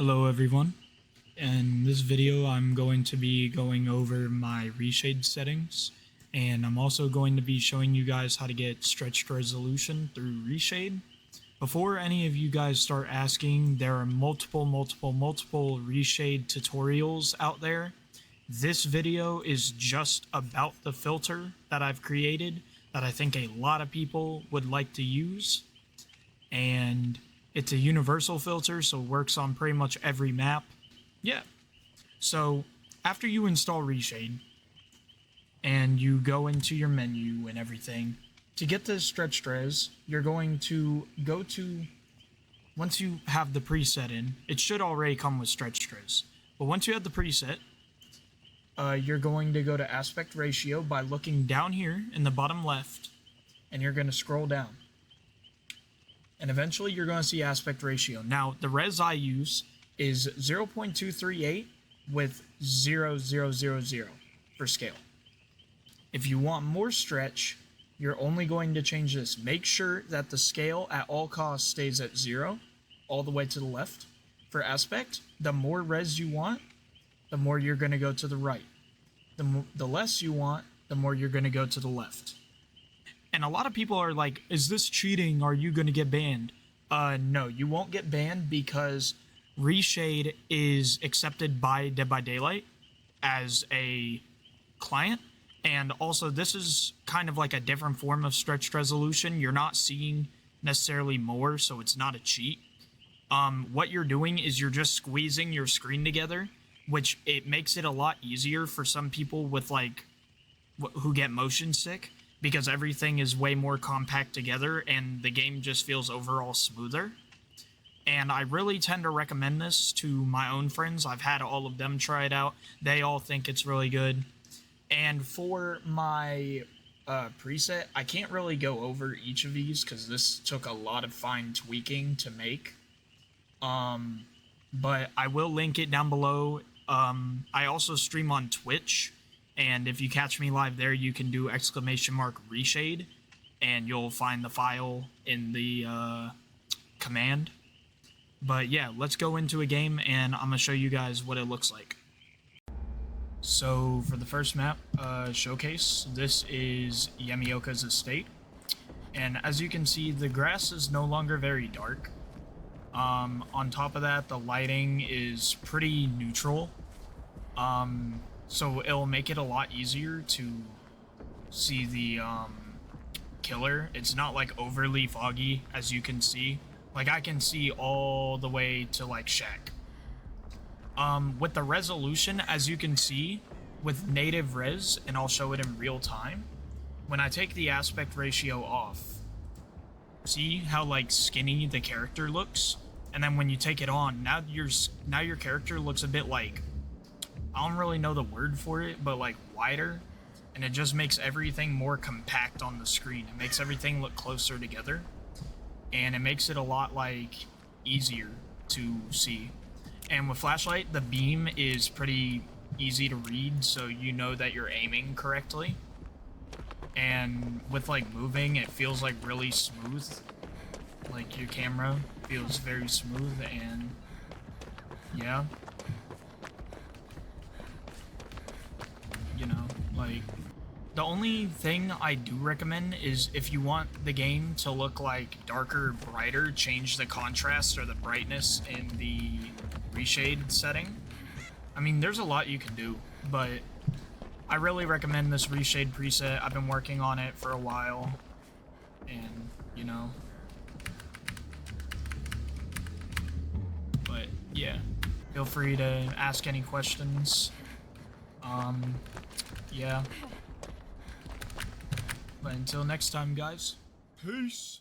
Hello everyone. In this video I'm going to be going over my ReShade settings, and I'm also going to be showing you guys how to get stretched resolution through ReShade. Before any of you guys start asking, there are multiple ReShade tutorials out there. This video is just about the filter that I've created that I think a lot of people would like to use, and it's a universal filter, so it works on pretty much every map. Yeah. So after you install ReShade and you go into your menu and everything, to get the stretched res, you're going to go to, once you have the preset in, it should already come with stretched res. But once you have the preset, you're going to go to aspect ratio by looking down here in the bottom left, and you're going to scroll down. And eventually you're going to see aspect ratio. Now, the res I use is 0.238 with 0.000 for scale. If you want more stretch, you're only going to change this. Make sure that the scale at all costs stays at 0 all the way to the left. For aspect, the more res you want, the more you're going to go to the right. The less you want, the more you're going to go to the left. And a lot of people are like, is this cheating? Are you going to get banned? No, you won't get banned because ReShade is accepted by Dead by Daylight as a client. And also, this is kind of like a different form of stretched resolution. You're not seeing necessarily more, so it's not a cheat. What you're doing is you're just squeezing your screen together, which it makes it a lot easier for some people with like who get motion sick, because everything is way more compact together and the game just feels overall smoother. And I really tend to recommend this to my own friends. I've had all of them try it out. They all think it's really good. And for my preset, I can't really go over each of these because this took a lot of fine tweaking to make. But I will link it down below. I also stream on Twitch, and if you catch me live there, you can do !ReShade, and you'll find the file in the command. But yeah, let's go into a game, and I'm going to show you guys what it looks like. So for the first map, Showcase, this is Yamioka's estate. And as you can see, the grass is no longer very dark. On top of that, the lighting is pretty neutral. So it'll make it a lot easier to see the killer. It's not like overly foggy, as you can see. Like, I can see all the way to like Shack. With the resolution, as you can see, with native res, and I'll show it in real time, when I take the aspect ratio off, see how like skinny the character looks? And then when you take it on, now your character looks a bit like, I don't really know the word for it, but like wider, and it just makes everything more compact on the screen. It makes everything look closer together, and it makes it a lot like easier to see. And with flashlight, the beam is pretty easy to read, so you know that you're aiming correctly. And with like moving, it feels like really smooth. Like your camera feels very smooth, and yeah. You know, like, the only thing I do recommend is if you want the game to look like darker, brighter, change the contrast or the brightness in the ReShade setting. I mean, there's a lot you can do, but I really recommend this ReShade preset. I've been working on it for a while, and, you know. But, yeah, feel free to ask any questions. Yeah. But until next time, guys, peace!